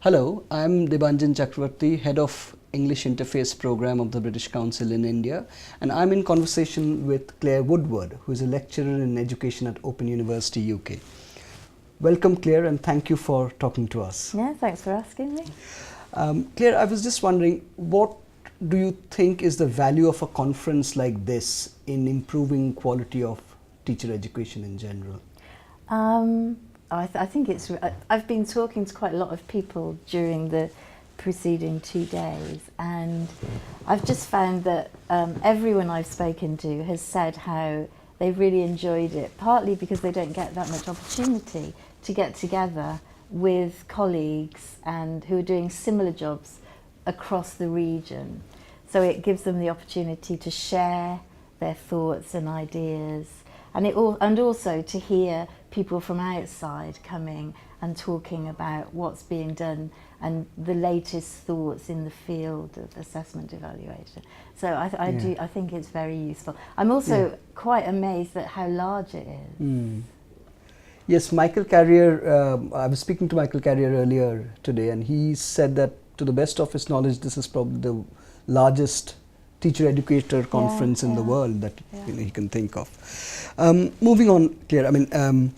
Hello, I'm Debanjan Chakravarti, Head of English Interface Program of the British Council in India, and I'm in conversation with Clare Woodward, who is a lecturer in education at Open University UK. Welcome, Clare, and thank you for talking to us. Yeah, thanks for asking me. Clare, I was just wondering, what do you think is the value of a conference like this in improving quality of teacher education in general? I think it's. I've been talking to quite a lot of people during the preceding 2 days, and I've just found that everyone I've spoken to has said how they've really enjoyed it, partly because they don't get that much opportunity to get together with colleagues and who are doing similar jobs across the region. So it gives them the opportunity to share their thoughts and ideas, and also to hear people from outside coming and talking about what's being done and the latest thoughts in the field of assessment evaluation. So I think it's very useful. I'm also quite amazed at how large it is. Mm. Yes, Michael Carrier, I was speaking to Michael Carrier earlier today, and he said that to the best of his knowledge, this is probably the largest teacher educator conference in the world that he can think of. Moving on, Clare, I mean,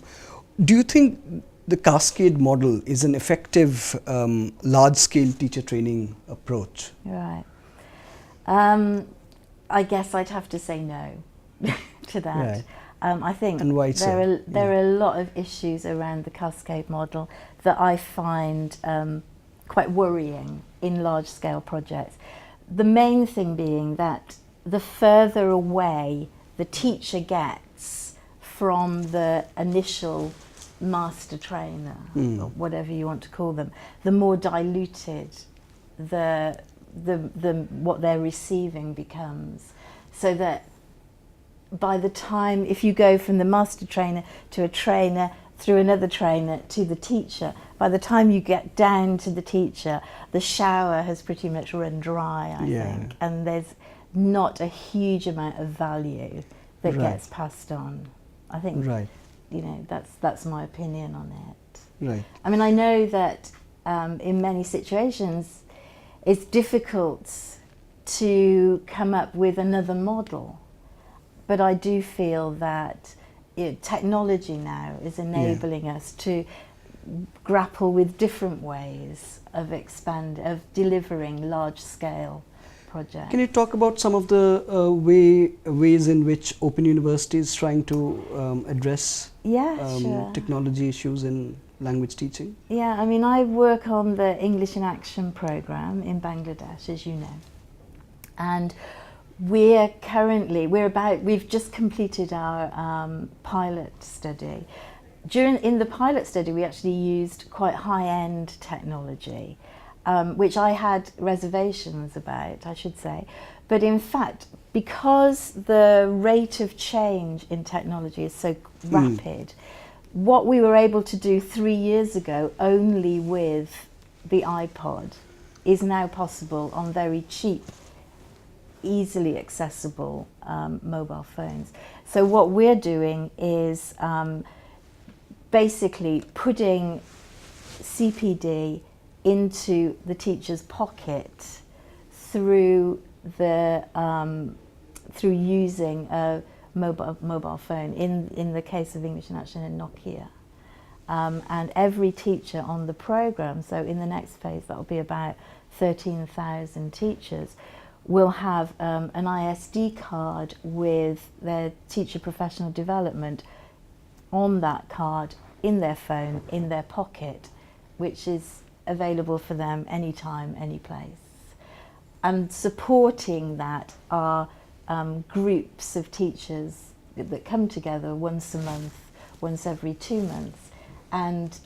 do you think the cascade model is an effective large-scale teacher training approach? Right. I guess I'd have to say no to that. Right. I think and why so? there are a lot of issues around the cascade model that I find quite worrying in large-scale projects. The main thing being that the further away the teacher gets from the initial master trainer, or whatever you want to call them, the more diluted what they're receiving becomes. So that by the time, if you go from the master trainer to a trainer, through another trainer to the teacher, by the time you get down to the teacher, the shower has pretty much run dry, I think, and there's not a huge amount of value that gets passed on. I think, you know, that's my opinion on it. Right. I mean, I know that in many situations it's difficult to come up with another model, but I do feel that technology now is enabling us to grapple with different ways of delivering large-scale projects. Can you talk about some of the ways in which Open University is trying to address technology issues in language teaching? Yeah, I mean, I work on the English in Action program in Bangladesh, as you know, and we've just completed our pilot study. In the pilot study, we actually used quite high-end technology, which I had reservations about, I should say. But in fact, because the rate of change in technology is so rapid, what we were able to do 3 years ago only with the iPod is now possible on very cheap, easily accessible mobile phones. So what we're doing is basically putting CPD into the teacher's pocket through using a mobile phone. In the case of English in Action, in Nokia. And every teacher on the program, so in the next phase that will be about 13,000 teachers, will have an ISD card with their teacher professional development on that card, in their phone, in their pocket, which is available for them anytime, any place. And supporting that are groups of teachers that come together once a month, once every 2 months, and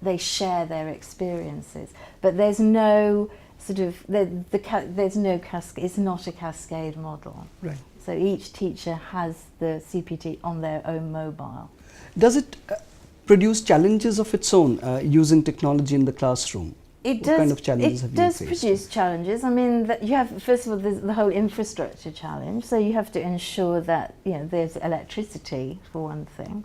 they share their experiences. But there's no sort of, there's no cascade, it's not a cascade model. Right. So each teacher has the CPD on their own mobile. Does it produce challenges of its own using technology in the classroom? What kind of challenges have you faced? It does produce challenges. I mean, you have, first of all, there's the whole infrastructure challenge. So you have to ensure that, you know, there's electricity, for one thing.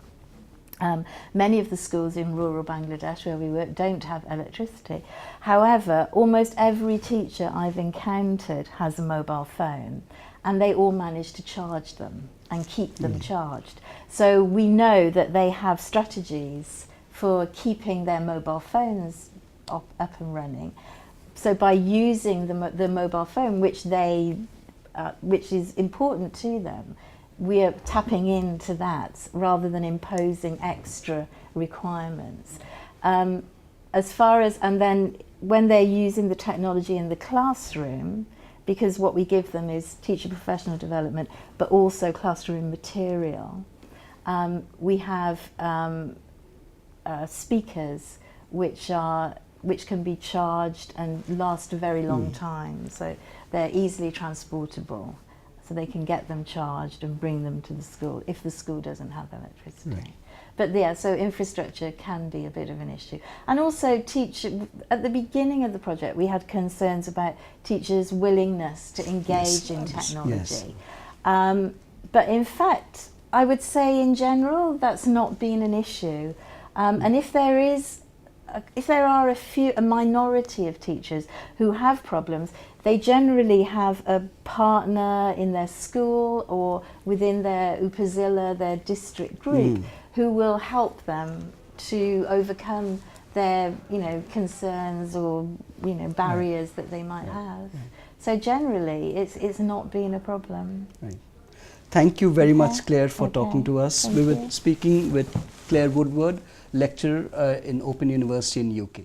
Many of the schools in rural Bangladesh where we work don't have electricity. However, almost every teacher I've encountered has a mobile phone, and they all manage to charge them and keep them charged. So we know that they have strategies for keeping their mobile phones up and running. So by using the mobile phone, which is important to them, we are tapping into that rather than imposing extra requirements. As far as, and then when they're using the technology in the classroom, because what we give them is teacher professional development, but also classroom material, we have speakers which can be charged and last a very long time, so they're easily transportable. So they can get them charged and bring them to the school if the school doesn't have electricity. Right. But yeah, so infrastructure can be a bit of an issue. And also at the beginning of the project, we had concerns about teachers' willingness to engage in technology. But in fact, I would say in general, that's not been an issue. And if there are a minority of teachers who have problems, they generally have a partner in their school or within their upazila, their district group, who will help them to overcome their, concerns or, barriers that they might have. So generally, it's not been a problem. Right. Thank you very much, Claire, for talking to us. Thank We you. were speaking with Clare Woodward, lecturer in Open University in UK.